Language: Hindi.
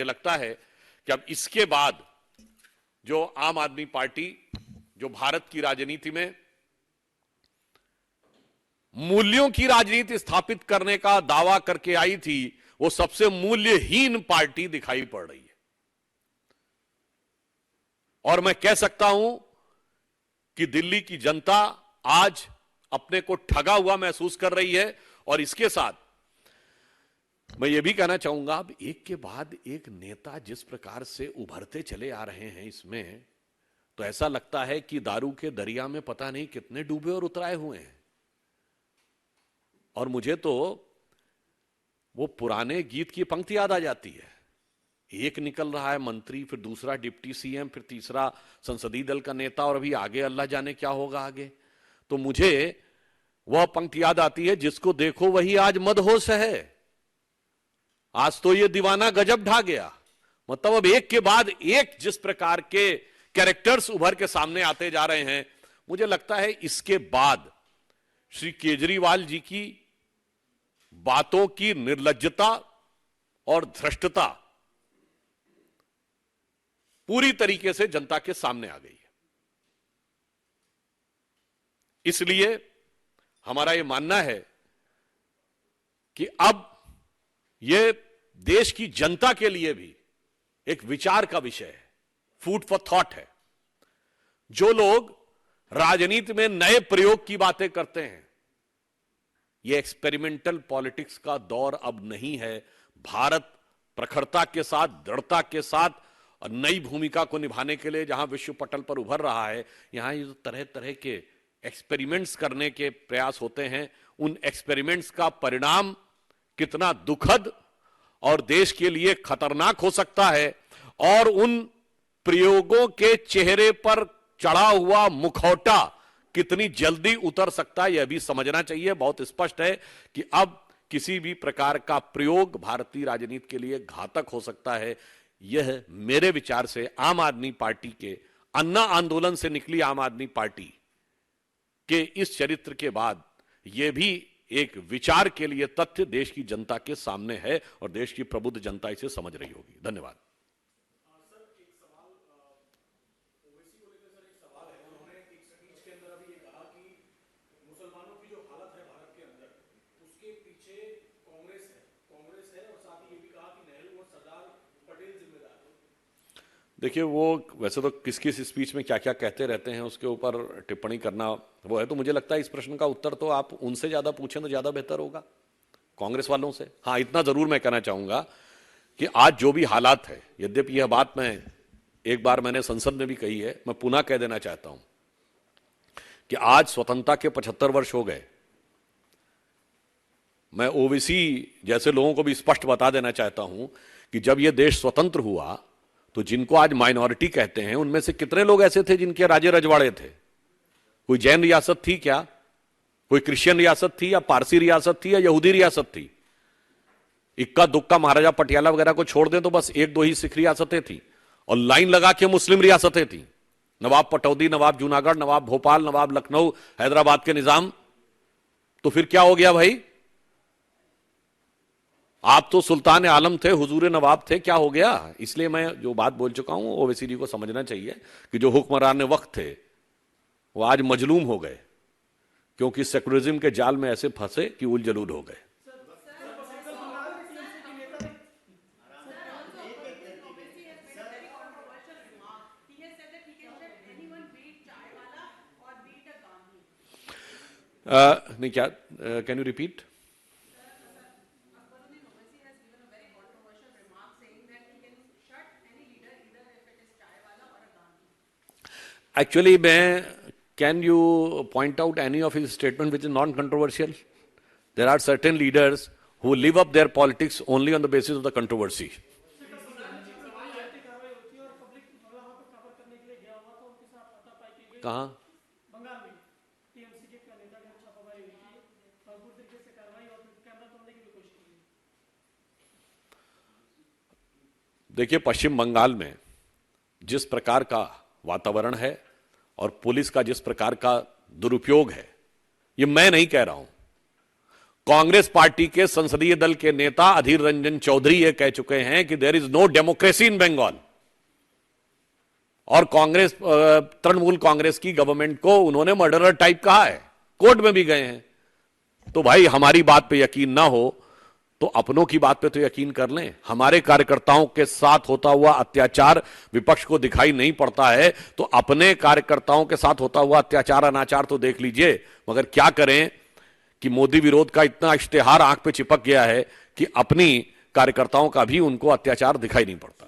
मुझे लगता है कि अब इसके बाद जो आम आदमी पार्टी जो भारत की राजनीति में मूल्यों की राजनीति स्थापित करने का दावा करके आई थी, वो सबसे मूल्यहीन पार्टी दिखाई पड़ रही है। और मैं कह सकता हूं कि दिल्ली की जनता आज अपने को ठगा हुआ महसूस कर रही है। और इसके साथ मैं ये भी कहना चाहूंगा, अब एक के बाद एक नेता जिस प्रकार से उभरते चले आ रहे हैं इसमें, तो ऐसा लगता है कि दारू के दरिया में पता नहीं कितने डूबे और उतराए हुए हैं। और मुझे तो वो पुराने गीत की पंक्ति याद आ जाती है, एक निकल रहा है मंत्री, फिर दूसरा डिप्टी सीएम, फिर तीसरा संसदीय दल का नेता, और अभी आगे अल्लाह जाने क्या होगा आगे। तो मुझे वह पंक्ति याद आती है, जिसको देखो वही आज मदहोश है, आज तो ये दीवाना गजब ढा गया। मतलब अब एक के बाद एक जिस प्रकार के कैरेक्टर्स उभर के सामने आते जा रहे हैं, मुझे लगता है इसके बाद श्री केजरीवाल जी की बातों की निर्लज्जता और धृष्टता पूरी तरीके से जनता के सामने आ गई है। इसलिए हमारा यह मानना है कि अब यह देश की जनता के लिए भी एक विचार का विषय है, फूड फॉर थॉट है। जो लोग राजनीति में नए प्रयोग की बातें करते हैं, यह एक्सपेरिमेंटल पॉलिटिक्स का दौर अब नहीं है। भारत प्रखरता के साथ, दृढ़ता के साथ और नई भूमिका को निभाने के लिए जहां विश्व पटल पर उभर रहा है, यहां ये तरह तरह के एक्सपेरिमेंट्स करने के प्रयास होते हैं। उन एक्सपेरिमेंट्स का परिणाम कितना दुखद और देश के लिए खतरनाक हो सकता है, और उन प्रयोगों के चेहरे पर चढ़ा हुआ मुखौटा कितनी जल्दी उतर सकता है, यह भी समझना चाहिए। बहुत स्पष्ट है कि अब किसी भी प्रकार का प्रयोग भारतीय राजनीति के लिए घातक हो सकता है। यह मेरे विचार से आम आदमी पार्टी के अन्ना आंदोलन से निकली आम आदमी पार्टी के इस चरित्र के बाद यह भी एक विचार के लिए तथ्य देश की जनता के सामने है, और देश की प्रबुद्ध जनता इसे समझ रही होगी। धन्यवाद। देखिए, वो वैसे तो किस किस स्पीच में क्या क्या कहते रहते हैं उसके ऊपर टिप्पणी करना वो है, तो मुझे लगता है इस प्रश्न का उत्तर तो आप उनसे ज्यादा पूछें तो ज्यादा बेहतर होगा, कांग्रेस वालों से। हाँ, इतना जरूर मैं कहना चाहूंगा कि आज जो भी हालात है, यद्यपि यह बात मैं एक बार मैंने संसद में भी कही है, मैं पुनः कह देना चाहता हूं कि आज स्वतंत्रता के 75 वर्ष हो गए। मैं ओबीसी जैसे लोगों को भी स्पष्ट बता देना चाहता हूं कि जब यह देश स्वतंत्र हुआ तो जिनको आज माइनॉरिटी कहते हैं, उनमें से कितने लोग ऐसे थे जिनके राजे रजवाड़े थे? कोई जैन रियासत थी क्या? कोई क्रिश्चियन रियासत थी, या पारसी रियासत थी, या यहूदी रियासत थी? इक्का दुक्का महाराजा पटियाला वगैरह को छोड़ दें तो बस एक दो ही सिख रियासतें थी, और लाइन लगा के मुस्लिम रियासतें थी। नवाब पटौदी, नवाब जूनागढ़, नवाब भोपाल, नवाब लखनऊ, हैदराबाद के निजाम। तो फिर क्या हो गया भाई? आप तो सुल्तान आलम थे, हुजूर नवाब थे, क्या हो गया? इसलिए मैं जो बात बोल चुका हूं, ओवैसी जी को समझना चाहिए कि जो हुक्मरान वक्त थे वो आज मजलूम हो गए, क्योंकि सेकुलरिज्म के जाल में ऐसे फंसे कि उल जलूल हो गए। नहीं, क्या, can you repeat? Actually, can you point out any of his statement which is non-controversial? There are certain leaders who live up their politics only on the basis of the controversy. कहाँ? देखिए, पश्चिम बंगाल में जिस प्रकार का वातावरण है और पुलिस का जिस प्रकार का दुरुपयोग है, ये मैं नहीं कह रहा हूं, कांग्रेस पार्टी के संसदीय दल के नेता अधीर रंजन चौधरी ये कह चुके हैं कि there is no democracy in Bengal, और कांग्रेस तृणमूल कांग्रेस की गवर्नमेंट को उन्होंने मर्डरर टाइप कहा है, कोर्ट में भी गए हैं। तो भाई हमारी बात पे यकीन ना हो तो अपनों की बात पे तो यकीन कर लें। हमारे कार्यकर्ताओं के साथ होता हुआ अत्याचार विपक्ष को दिखाई नहीं पड़ता है, तो अपने कार्यकर्ताओं के साथ होता हुआ अत्याचार अनाचार तो देख लीजिए। मगर क्या करें कि मोदी विरोध का इतना इश्तेहार आंख पे चिपक गया है कि अपनी कार्यकर्ताओं का भी उनको अत्याचार दिखाई नहीं पड़ता।